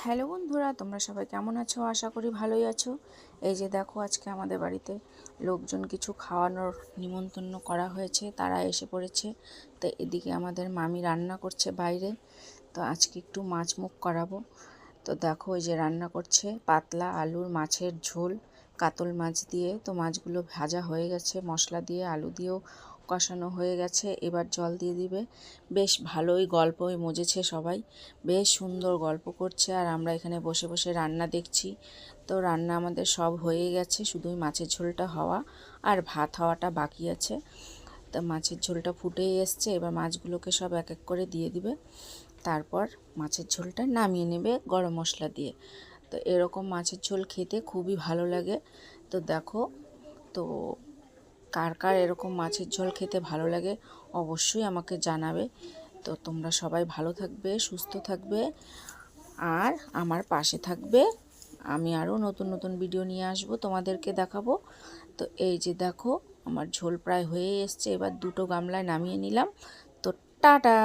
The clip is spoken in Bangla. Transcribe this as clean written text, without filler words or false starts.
হ্যালো বন্ধুরা, তোমরা সবাই কেমন আছো? আশা করি ভালোই আছো। এই যে দেখো, আজকে আমাদের বাড়িতে লোকজন কিছু খাওয়ানোর নিমন্ত্রণ করা হয়েছে, তারা এসে পড়েছে। তো এদিকে আমাদের মামি রান্না করছে বাইরে। তো আজকে একটু মাছ মুখ করাবো। তো দেখো, এই যে রান্না করছে পাতলা আলুর মাছের ঝোল কাতল মাছ দিয়ে। তো মাছগুলো ভাজা হয়ে গেছে, মশলা দিয়ে আলু দিয়েও কষানো হয়ে গেছে। এবার জল দিয়ে দিবে। বেশ ভালোই গল্পই মজেছে সবাই, বেশ সুন্দর গল্প করছে, আর আমরা এখানে বসে বসে রান্না দেখছি। তো রান্না আমাদের সব হয়ে গেছে, শুধুই মাছের ঝোলটা হওয়া আর ভাত হওয়াটা বাকি আছে। তো মাছের ঝোলটা ফুটেই এসছে, এবার মাছগুলোকে সব এক এক করে দিয়ে দিবে। তারপর মাছের ঝোলটা নামিয়ে নেবে গরম মশলা দিয়ে। তো এরকম মাছের ঝোল খেতে খুবই ভালো লাগে। তো দেখো, তো কার কার এরকম মাছের ঝোল খেতে ভালো লাগে অবশ্যই আমাকে জানাবে। তো তোমরা সবাই ভালো থাকবে, সুস্থ থাকবে, আর আমার পাশে থাকবে। আমি আরও নতুন নতুন ভিডিও নিয়ে আসব, তোমাদেরকে দেখাবো। তো এই যে দেখো, আমার ঝোল প্রায় হয়ে এসছে, এবার দুটো গামলায় নামিয়ে নিলাম। তো টাটা।